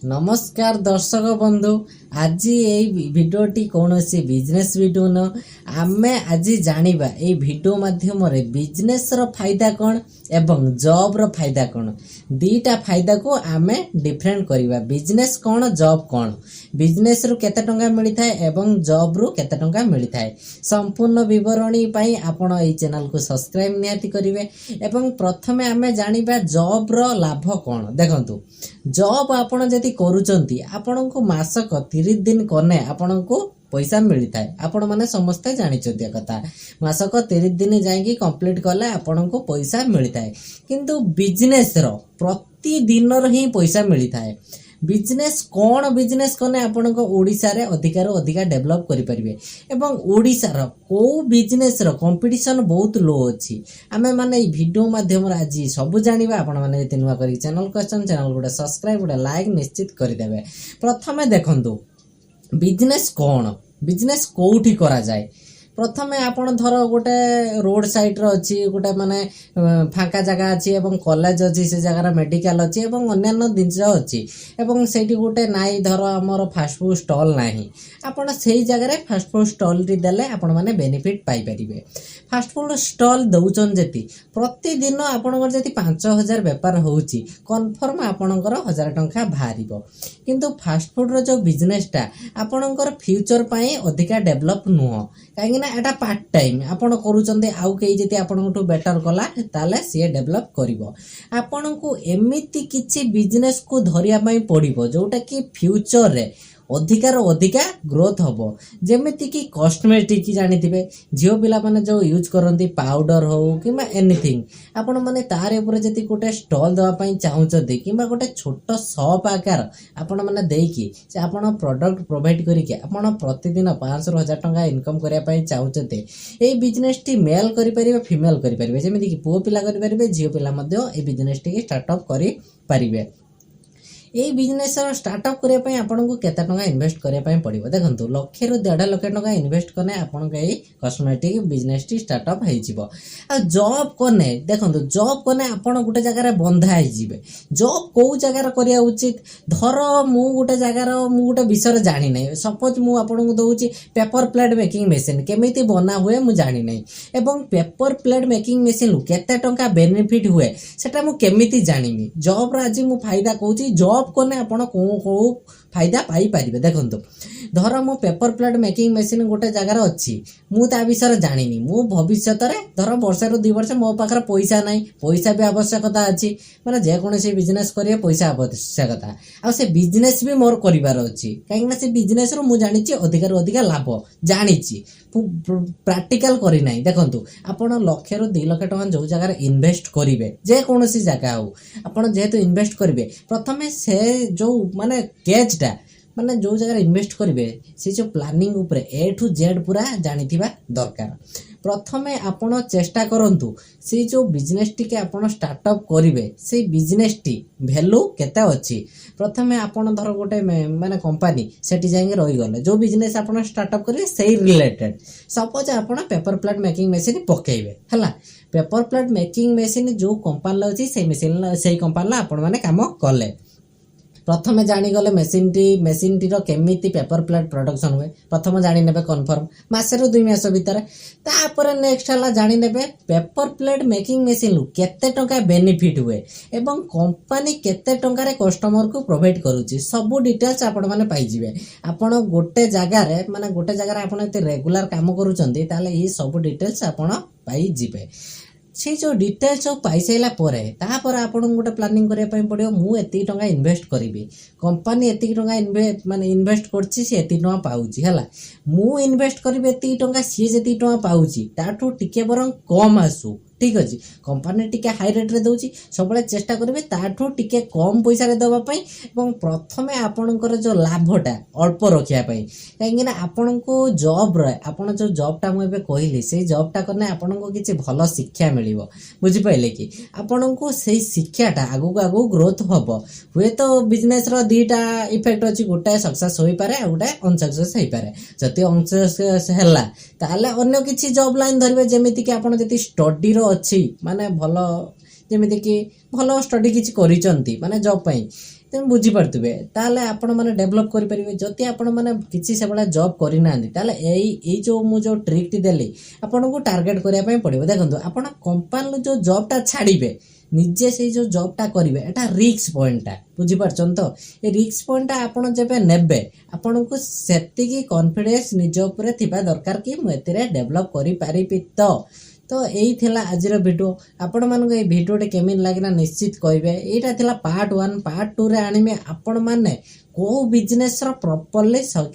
नमस्कार दर्शक बंधु। आज ये भिडियोटी कौन सी बिजनेस वीडियो न आमे आज जानिबा ए वीडियो माध्यम रे बिजनेस रो फायदा कौन एवं जॉब रो फायदा कौन दीटा फायदा को आमे डिफरेंट करिबा। बिजनेस कौन जॉब कौन बिजनेस रु केते टंका मिली थाए एवं जॉब रु केते टंका मिली थाए संपूर्ण विवरणी पई आपण ए चैनल को सब्सक्राइब निहाती करिवे। एवं प्रथमे आमे जानिबा जॉब रो लाभ कौन। देखंतु जॉब आपण जति करूचंती आपण को मासक 30 दिन कने आपण को पैसा मिली थाए। आपण माने समस्त जानि चोदिया कथा मासक 30 दिन जाईकी कंप्लीट कले आपण को पैसा मिली थाए। किंतु बिजनेस रो प्रति दिन रो ही पैसा मिली थाए। बिजनेस कौन बिजनेस कने आपण को ओडिसा रे अधिकार अधिका डेवलप करि परिबे एवं ओडिसा रो को बिजनेस रो कंपटीशन बहुत लो अछि। आमे माने ई वीडियो माध्यम रे आज सब जानिबा। आपण माने जति नुवा करी चैनल क्वेश्चन चैनल गुडा सब्सक्राइब गुडा लाइक निश्चित करि देबे। प्रथमे देखंतु बिजनेस कौन बिजनेस कोठी करा जाए। प्रथमे आपण धर गोटे रोड साइड रो अछि गोटे माने फांका जगह अछि एवं कॉलेज अछि से जगह मेडिकल अछि एवं अन्य दिनस अछि एवं सेठी गोटे नाई धर हमर फास्ट फूड स्टॉल नाही आपण सेही जगह रे फास्ट फूड स्टॉल रि देले आपण माने बेनिफिट पाई परिबे। फास्ट फूड स्टॉल दउचन जति प्रतिदिन आपणकर जति 5000 व्यापार होउची कन्फर्म आपणकर 1000 टंका भारिबो। किंतु फास्ट फूड रो जो बिजनेस टा आपणकर फ्यूचर पई अधिका डेवलप नुह काहेकि ना एटा पार्ट टाइम आपण करूचंते आउ केही जति आपणकटू बेटर कला ताले से डेवलप करिवो। आपणको एमिति किछि बिजनेस को धरिया पई पड़िबो जोटा कि फ्यूचर रे अधिकार अधिका ग्रोथ हबो। जेमिति कि कॉस्मेटिक जानिथिबे जियो पिला माने जो यूज करंती पाउडर हो किबा एनीथिंग आपण माने तारे ऊपर जति गोटे स्टॉल दवा पई चाहुचंती किबा गोटे छोट शॉप आकार आपण माने देकी से आपण प्रोडक्ट प्रोवाइड करिके आपण प्रतिदिन 500 ରୁ 1000 टंका इनकम करिया पई चाहुचते ए बिजनेस टी मेल करि परिबे फीमेल करि परिबे। जेमिति कि पुओ पिला करि परिबे जियो पिला मध्ये ए बिजनेस टी स्टार्ट अप करि परिबे। ए बिजनेस स्टार्टअप करने पे आपन को केता टंका इन्वेस्ट करने पे पड़िबो। देखंतु लक्षे रु 1.5 लाख टंका इन्वेस्ट करने आपन के कॉस्मेटिक बिजनेस टी स्टार्टअप हेइ जिवो। आ जॉब करने देखंतु जॉब करने आपन गुटे जगह रे बंधा हेइ जिवे। जॉब को जगह रे करिया उचित धर मु गुटे जगह रे मु गुटे विषय रे जानि नै सपोज मु आपन को दउची पेपर प्लेट मेकिंग मशीन केमिति बना हुए मु जानि नै एवं पेपर प्लेट मेकिंग मशीन लु केते टंका बेनिफिट हुए सेटा मु केमिति जानिमी। जॉब रे आज मु फायदा कहूची जॉब कोने आपण को फायदा पाई परिबे। देखंतु धर मो पेपर प्लेट मेकिंग मशीन गोटे जगह अछि मु ता विषय जानिनी मु भविष्यत रे धर वर्ष रु 2 वर्ष मो पाखर पैसा नाही पैसा भी आवश्यकता अछि माने जे कोनोसी बिजनेस करिए पैसा आवश्यकता आ से बिजनेस भी मोर करिवार अछि काहेकि ना से बिजनेस रो मु जानिछि अधिकार अधिका लाभ जानिछि प्रैक्टिकल करि नाही। देखंतु आपण लक्ष्य रु 2 लाख टका जो जगह रे इन्वेस्ट करिवे जे कोनोसी जगह हो आपण जेहेतु इन्वेस्ट करिवे प्रथमे से जो माने केजटा माने जो जगह इन्वेस्ट करिवे से जो प्लानिंग ऊपर ए टू जेड पूरा जानिथिबा दरकार। प्रथमे आपण चेष्टा करंतु से जो बिजनेस टी के आपण स्टार्टअप करिवे से बिजनेस टी वैल्यू केते अछि। प्रथमे आपण धर गोटे माने कंपनी सेठी जाइगे रहि गले जो बिजनेस आपण स्टार्टअप करिवे सेही रिलेटेड सपोज आपण पेपर प्लेट मेकिंग मशीन पकेइबे हला पेपर प्लेट मेकिंग मशीन जो कंपनी अछि से मशीन सेही कंपनी आपण माने काम कले प्रथमे जानी गले मेसिन टी रो केमिति पेपर प्लेट प्रोडक्शन हुए प्रथम जानी नेबे कन्फर्म मासे रो 2 मास भीतर तापर नेक्स्ट हला जानी नेबे पेपर प्लेट मेकिंग मशीन लु केते टंका बेनिफिट हुए एवं कंपनी केते टंका रे कस्टमर को प्रोवाइड करूची सब डिटेल्स आपण माने पाई जिवे। आपण गोटे जगह रे माने गोटे जगह रे आपण एते रेगुलर काम करूचंती ताले ई सब डिटेल्स आपण पाई जिवे। से जो डिटेल्स पाई साइला परे तापर आपन गोटे प्लानिंग करिया पई पड़ियो मु एती टंका इन्वेस्ट करिवि कंपनी एती टंका माने इन्वेस्ट करछि से एती टंका पाउची हला मु इन्वेस्ट करिवि एती टंका सी जेती टंका पाउची ताठो टिके बरं कम आसु ठीक अछि कंपनी टिके हाई रेट रे दउची सबले चेष्टा करिवे ताठो टिके कम पैसा रे दबा पई एवं प्रथमे आपनकर जो लाभटा अल्प रखिया पई काहेकि ना आपनको जॉब रे आपन जो जॉब टा मु एबे कहिली से जॉब टा करने आपनको किछि भलो शिक्षा मिलिवो बुझि पाइले कि आपनको सेही शिक्षाटा आगु आगु ग्रोथ हबो। हुए तो बिजनेस रो दीटा इफेक्ट अछि गोटे सक्सेस होई पारे आ गोटे अनसक्सेस होई पारे जति अनसक्सेस हैला ताले अन्य किछि जॉब लाइन धरिबे जेमिति कि आपन जति स्टडी रो अछि माने भलो जेमिति कि भलो स्टडी किछि करिचंती माने जॉब पई ତେଣୁ ବୁଝିପାରୁଥିବେ ତାହେଲେ ଆପଣମାନେ ଡେଭଲପ୍ କରିପାରିବେ। ଯଦି ଆପଣମାନେ କିଛି ସେଭଳିଆ ଜବ୍ କରିନାହାନ୍ତି ତାହେଲେ ଏଇ ଯେଉଁ ମୁଁ ଯେଉଁ ଟ୍ରିକ୍ଟି ଦେଲି ଆପଣଙ୍କୁ ଟାର୍ଗେଟ୍ କରିବା ପାଇଁ ପଡ଼ିବ। ଦେଖନ୍ତୁ ଆପଣ କମ୍ପାନୀରୁ ଯେଉଁ ଜବ୍ଟା ଛାଡ଼ିବେ ନିଜେ ସେଇ ଯେଉଁ ଜବ୍ଟା କରିବେ ଏଟା ରିକ୍ସ ପଏଣ୍ଟଟା ବୁଝିପାରୁଛନ୍ତି ତ। ଏ ରିକ୍ସ ପଏଣ୍ଟଟା ଆପଣ ଯେବେ ନେବେ ଆପଣଙ୍କୁ ସେତିକି କନଫିଡେନ୍ସ ନିଜ ଉପରେ ଥିବା ଦରକାର କି ମୁଁ ଏଥିରେ ଡେଭଲପ୍ କରିପାରିବି। ତ ଏଇ ଥିଲା ଆଜିର ଭିଡ଼ିଓ। ଆପଣମାନଙ୍କୁ ଏଇ ଭିଡ଼ିଓଟି କେମିତି ଲାଗିଲା ନିଶ୍ଚିତ କହିବେ। ଏଇଟା ଥିଲା ପାର୍ଟ 1। ପାର୍ଟ 2ରେ ଆଣିବେ ଆପଣମାନେ କେଉଁ ବିଜନେସ୍ର ପ୍ରପରଲି